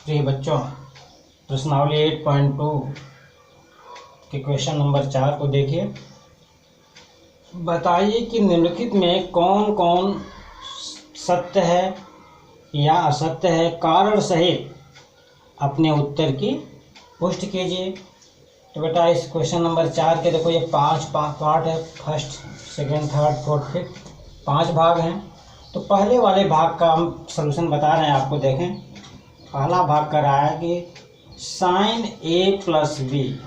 प्रिय बच्चों, प्रश्नावली 8.2 के क्वेश्चन नंबर 4 को देखिए। बताइए कि निम्नलिखित में कौन कौन सत्य है या असत्य है, कारण सहित अपने उत्तर की पुष्टि कीजिए। तो बेटा इस क्वेश्चन नंबर 4 के देखो, ये पांच पार्ट है। First, second, third, fourth, fifth, 5 भाग हैं। तो पहले वाले भाग का हम सलूशन बता रहे हैं आपको। देखें, पहला भाग कर रहा है कि साइन ए प्लस बी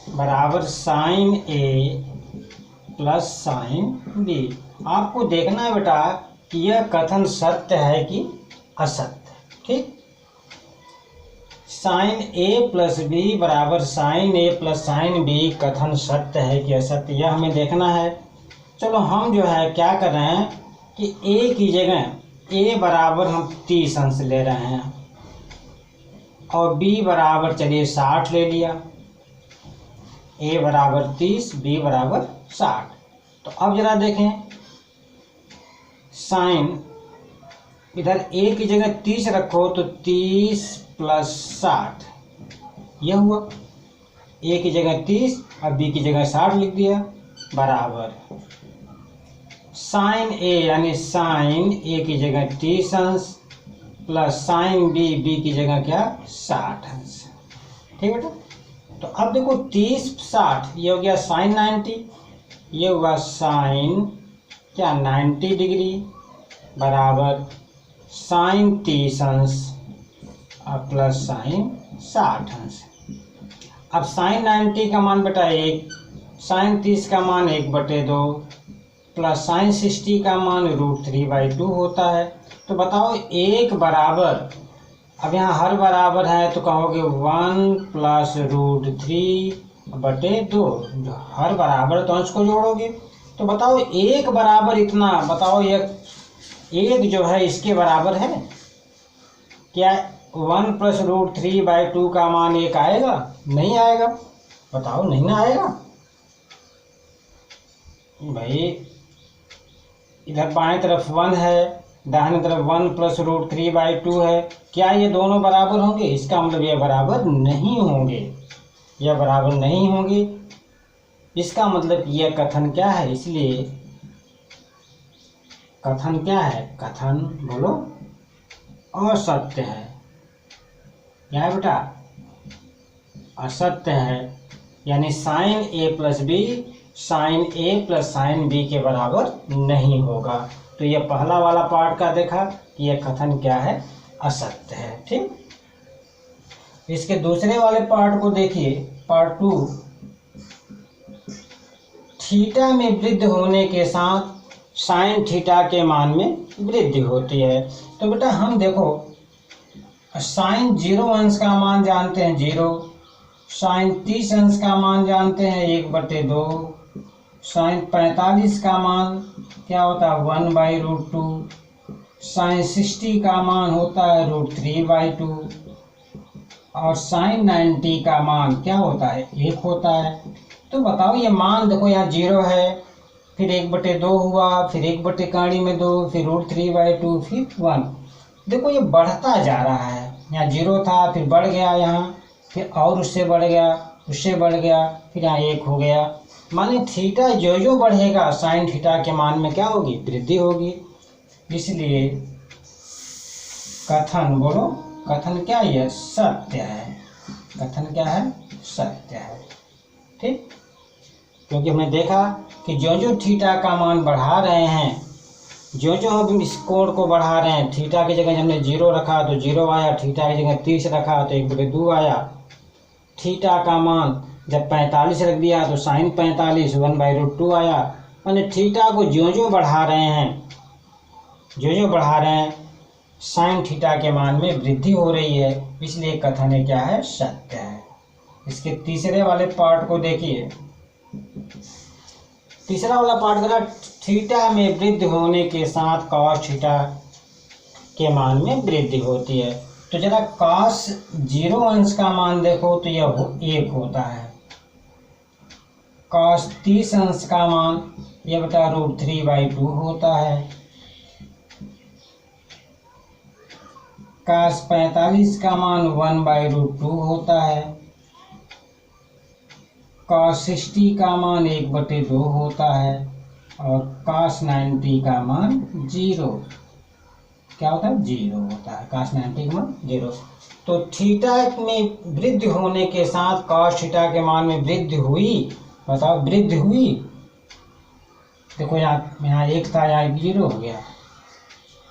बराबर साइन ए प्लस साइन बी। आपको देखना है बेटा कि यह कथन सत्य है कि असत्य। ठीक, साइन ए प्लस बी बराबर साइन ए प्लस साइन बी कथन सत्य है कि असत्य, यह हमें देखना है। चलो हम जो है क्या कर रहे हैं कि ए की जगह ए बराबर हम 30 अंश ले रहे हैं और बी बराबर चलिए 60 ले लिया। ए बराबर 30, बी बराबर 60। तो अब जरा देखें, साइन इधर ए की जगह 30 रखो तो 30 प्लस 60 यह हुआ। ए की जगह 30 और बी की जगह 60 लिख दिया, बराबर साइन ए यानी साइन ए की जगह 30 अंश प्लस साइन बी, बी की जगह क्या 60 अंश। ठीक बेटा, तो अब देखो 30 60 ये हो गया साइन 90, ये हुआ साइन क्या 90 डिग्री बराबर साइन 30 अंश और प्लस साइन 60 अंश। अब साइन 90 का मान बेटा 1, साइन 30 का मान 1/2 प्लस साइन 60 का मान √3/2 होता है। तो बताओ एक बराबर, अब यहाँ हर बराबर है तो कहोगे 1 प्लस √3/2, हर बराबर तो अंश को जोड़ोगे। तो बताओ एक बराबर इतना, बताओ एक जो है इसके बराबर है क्या? 1 प्लस √3/2 का मान 1 आएगा? नहीं आएगा। बताओ नहीं ना आएगा भाई। इधर बाएं तरफ 1 है, दाहिने तरफ 1 प्लस √3/2 है। क्या ये दोनों बराबर होंगे? इसका मतलब ये बराबर नहीं होंगे, यह बराबर नहीं होंगे। इसका मतलब यह कथन क्या है? इसलिए कथन क्या है? कथन बोलो असत्य है। क्या है बेटा? असत्य है, यानी साइन ए प्लस बी साइन ए प्लस साइन बी के बराबर नहीं होगा। तो यह पहला वाला पार्ट का देखा कि यह कथन क्या है? असत्य है। ठीक, इसके दूसरे वाले पार्ट को देखिए, पार्ट 2। थीटा में वृद्धि होने के साथ साइन थीटा के मान में वृद्धि होती है। तो बेटा हम देखो, साइन 0 अंश का मान जानते हैं 0, साइन 30 अंश का मान जानते हैं 1/2, साइन 45 का मान क्या होता है 1/√2, साइन 60 का मान होता है √3/2 और साइन 90 का मान क्या होता है 1 होता है। तो बताओ ये मान देखो, यहाँ 0 है, फिर 1/2 हुआ, फिर 1/2 फिर √3/2, फिर 1। देखो ये बढ़ता जा रहा है। यहाँ 0 था, फिर बढ़ गया, यहाँ फिर और उससे बढ़ गया, उससे बढ़ गया, फिर यहाँ 1 हो गया। माने थीटा जो जो बढ़ेगा साइन थीटा के मान में क्या होगी? वृद्धि होगी। इसलिए कथन बोलो, कथन क्या है? सत्य है। कथन क्या है? सत्य है। ठीक, क्योंकि हमने देखा कि जो जो थीटा का मान बढ़ा रहे हैं, जो जो हम इस कोण को बढ़ा रहे हैं, थीटा की जगह हमने 0 रखा तो 0 आया, थीटा की जगह 30 रखा तो 1/2 आया। थीटा का मान जब 45 रख दिया तो साइन 45 1/√2 आया। मैंने थीटा को जो जो बढ़ा रहे हैं, जो जो बढ़ा रहे हैं, साइन थीटा के मान में वृद्धि हो रही है। इसलिए कथन है क्या है? सत्य है। इसके तीसरे वाले पार्ट को देखिए। तीसरा वाला पार्ट करा, थीटा में वृद्धि होने के साथ कॉस थीटा के मान में वृद्धि होती है। तो जरा कॉस 0 अंश का मान देखो तो यह 1 होता है। कॉस 30 अंश का मान यह बता √3/2 होता है। cos 45 का मान 1/√2 होता है, cos 60 का मान 1/2 होता है और cos 90 का मान 0 क्या होता है, 0 होता है। cos 90 का मान 0। तो थीटा में वृद्धि होने के साथ cos थीटा के मान में वृद्धि हुई। बताओ वृद्धि हुई। देखो यहाँ 1 था, यहाँ 0 हो गया।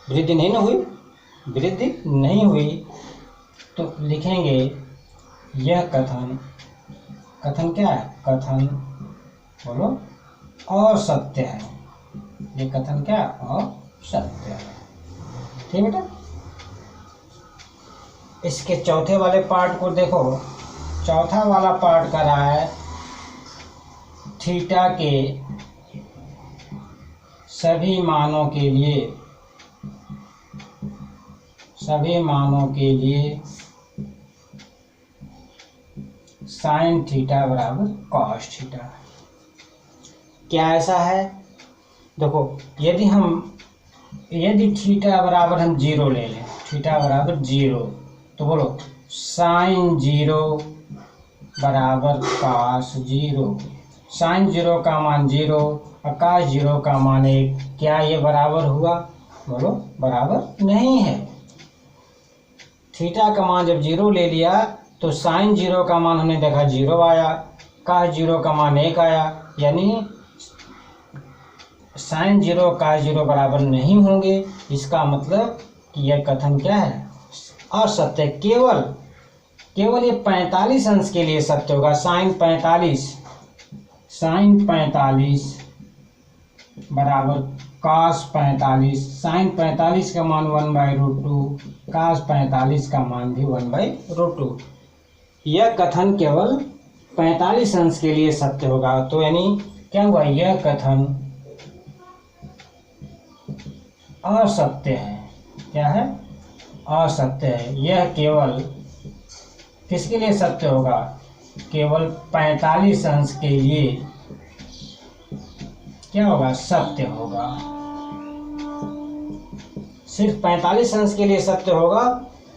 वृद्धि नहीं ना हुई, वृद्धि नहीं हुई। तो लिखेंगे यह कथन, कथन क्या है, कथन बोलो असत्य है। ये कथन क्या असत्य है। ठीक बेटा। इसके चौथे वाले पार्ट को देखो। चौथा वाला पार्ट कर रहा है थीटा के सभी मानों के लिए, सभी मानों के लिए साइन थीटा बराबर कॉस थीटा। क्या ऐसा है, देखो यदि थीटा बराबर हम 0 ले लें, थीटा बराबर 0, तो बोलो साइन 0 बराबर कॉस 0। साइन 0 का मान 0 और कॉस 0 का मान 1। क्या ये बराबर हुआ, बोलो बराबर नहीं है। थीटा का मान जब 0 ले लिया तो साइन 0 का मान हमने देखा 0 आया, कॉस 0 का मान 1 आया, यानी साइन 0 कॉस 0 बराबर नहीं होंगे। इसका मतलब कि यह कथन क्या है, असत्य। केवल ये 45 अंश के लिए सत्य होगा। साइन 45 बराबर cos 45। साइन 45 का मान 1/√2, cos 45 का मान भी 1/√2। यह कथन केवल 45 अंश के लिए सत्य होगा। तो यानी क्या हुआ, यह कथन असत्य है। क्या है, असत्य है। यह केवल किसके लिए सत्य होगा, केवल 45 अंश के लिए क्या होगा, सत्य होगा। सिर्फ 45 अंश के लिए सत्य होगा,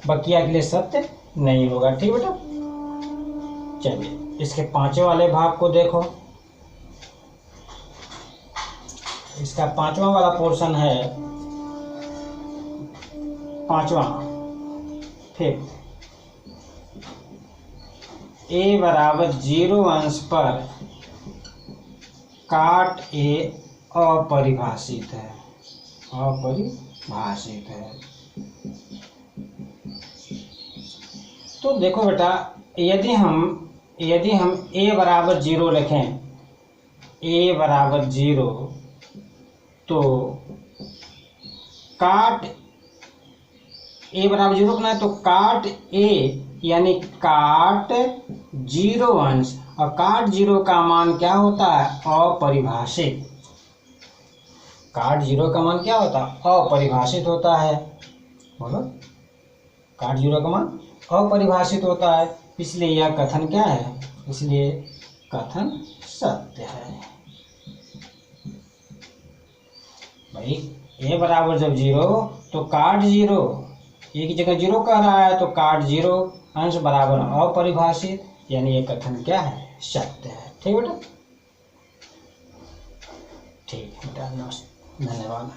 बकिया के लिए सत्य नहीं होगा। ठीक बेटा। चलिए इसके पांचवें वाले भाग को देखो। इसका पांचवा वाला पोर्शन है, पांचवा, फिर a बराबर 0 अंश पर काट a अपरिभाषित है, अपरिभाषित है। तो देखो बेटा, यदि हम a बराबर 0 लिखें, a बराबर 0, तो काट a बराबर 0 करना है तो काट a यानी काट 0 अंश, और काट 0 का मान क्या होता है, अपरिभाषित। काट 0 का मान क्या होता है, अपरिभाषित होता है। बोलो, काट 0 का मान अपरिभाषित होता है। इसलिए यह कथन क्या है, इसलिए कथन सत्य है। भाई a बराबर जब 0 तो काट 0, एक की जगह 0 कह रहा है तो काट 0 अंश बराबर अपरिभाषित, यानी ये कथन क्या है, सत्य है। ठीक बेटा। ठीक बेटा, धन्यवाद।